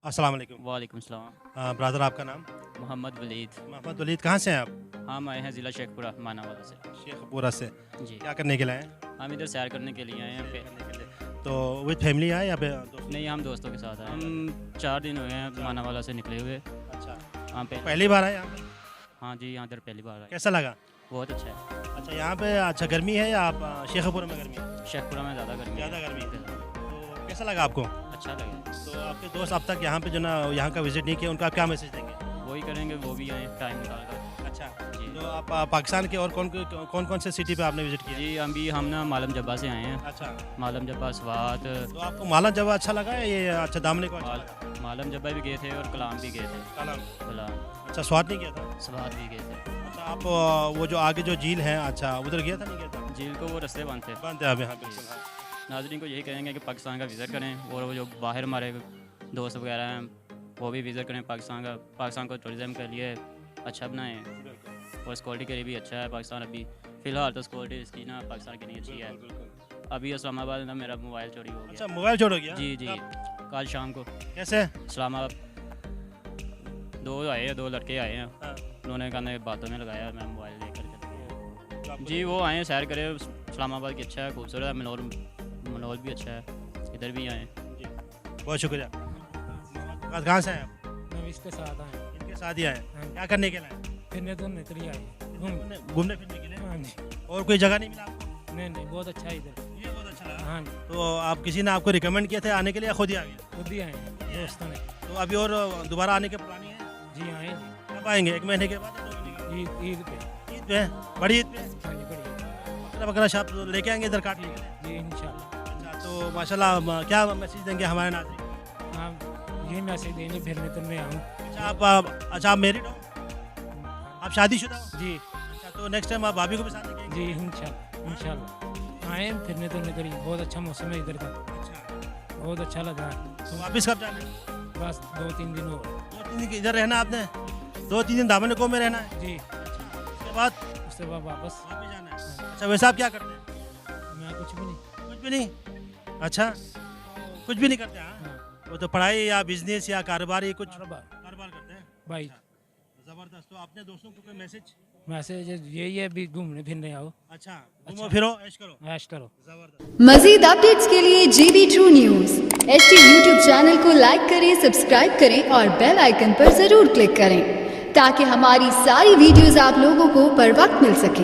अस्सलाम वालेकुम। वालेकुम सलाम। ब्रदर आपका नाम? मोहम्मद वलीद। मोहम्मद वलीद, कहाँ से हैं आप? हम आए हैं ज़िला शेखपुरा मानावाला से। शेखपुरा से। जी, क्या करने के लिए आए हैं? हम इधर सैर करने के लिए आए हैं पे। करने के लिए। तो विद फैमिली आए या फिर दोस्त? नहीं, हम दोस्तों के साथ आए। हम 4 दिन हुए हैं मानावाला से निकले हुए। अच्छा, यहाँ पे पहली बार आए यहाँ पे? हाँ जी, यहाँ इधर पहली बार आए। कैसा लगा? बहुत अच्छा है। अच्छा, यहाँ पे अच्छा गर्मी है या आप शेखपुरा में गर्मी है? शेखपुरा में ज़्यादा गर्मी है। ज़्यादा गर्मी है। तो कैसा लगा आपको? अच्छा लगा। तो आपके दोस्त अब तक यहाँ पे जो ना यहाँ का विजिट नहीं किया, उनका क्या मैसेज देंगे? वही करेंगे, वो भी आए टाइम निकाल कर। अच्छा जी तो आप पाकिस्तान के और कौन से सिटी पे आपने विजिट किया? जी, हम ना मालम जब्बा से आए हैं। अच्छा, मालम जब्बा, स्वात। तो आपको माला जब अच्छा लगा है ये अच्छा दामने को अच्छा लगा? मालम जब्बा भी गए थे और कलाम भी गए थे। कलाम। कलाम, अच्छा, स्वाद नहीं किया था? स्वात भी गए थे। अच्छा, आप वो जो आगे जो झील है, अच्छा उधर गया था नहीं गया था? झील को वो रास्ते बंद थे। बंद है आप यहाँ बिल्कुल। हाँ। नाज़रीन को यही कहेंगे कि पाकिस्तान का विज़िट करें और वो जो बाहर हमारे दोस्त वगैरह हैं वो भी विज़िट करें पाकिस्तान को टूरिज़म के लिए अच्छा बनाएं और सिक्योरिटी के लिए भी अच्छा है पाकिस्तान। अभी फ़िलहाल तो सिक्योरिटी इसकी ना पाकिस्तान की नहीं अच्छी है। अभी इस्लामाबाद में मेरा मोबाइल चोरी हो गया। अच्छा, मोबाइल चोरी हो गया? जी जी, कब? कल शाम को कैसे? इस्लामाबाद दो लड़के आए हैं। हाँ। उन्होंने कहने बातों में लगाया, मैं मोबाइल लेकर चले गया। तो आपको- जी, वो आए सैर करे। इस्लामाबाद की अच्छा है, खूबसूरत है। मनोर भी अच्छा है, इधर भी आए। जी, बहुत शुक्रिया। कहाँ से हैं आप? मैं इसके साथ आए। इनके साथ ही आए हैं। हाँ। क्या करने के लिए आए? फिरने तो निकली आए घूमने फिरने के लिए? हाँ जी। और कोई जगह नहीं मिला आपको? नहीं, बहुत अच्छा है इधर। ये बहुत अच्छा लगा। हाँ जी, तो आप किसी ने आपको रिकमेंड किया था आने के लिए या खुद ही आ गए? खुद ही आए हैं दोस्तों ने। तो अभी और दोबारा आने के प्लान है? जी आए जी, कब आएंगे? 1 महीने के बाद या 2 महीने के ईद पे। बाद? ईद पे? बड़ी ईद पे? हाँ जी, बढ़िया। बकरा बकरा शॉप लेके आएंगे इधर काटने के लिए? जी इंशाल्लाह। अच्छा, तो माशाल्लाह क्या मैसेज देंगे हमारे नाज़रीन? हाँ, ये मैसेज देंगे फिरने तो मैं आऊँ। अच्छा आप मैरिड हो? आप शादीशुदा हो? जी अच्छा, तो नेक्स्ट टाइम आप भाभी को भी साथ लेके आएंगे? जी इंशाल्लाह आए हैं, फिरने तो निकली। बहुत अच्छा मौसम है इधर का, अच्छा, बहुत अच्छा लगा। तो वापस कब जाना है? बस 2-3 दिन हो गए। 2-3 दिन इधर रहना आपने? 2-3 दिन दामन में रहना है? जी, उसके बाद उसके बाद वापस। वापस जाना है? अच्छा, वैसे आप क्या करते हैं? मैं कुछ भी नहीं। कुछ भी नहीं? अच्छा, कुछ भी नहीं करते? हाँ, हाँ, वो तो पढ़ाई या बिजनेस या कारोबार, ये कुछ कारोबार कारोबार करते हैं? भाई। ज़बरदस्त। तो अपने दोस्तों को कोई मैसेज? मैसेज यही है, भी घूमने फिरने आओ, अच्छा, घूमो फिरो ऐश करो। ऐश करो। ज़बरदस्त। मजीद अपडेट्स के लिए GB True News HD YouTube channel को लाइक करें, सब्सक्राइब करें और बेल आइकन पर जरूर क्लिक करें ताकि हमारी सारी वीडियोस आप लोगों को बर वक्त मिल सके।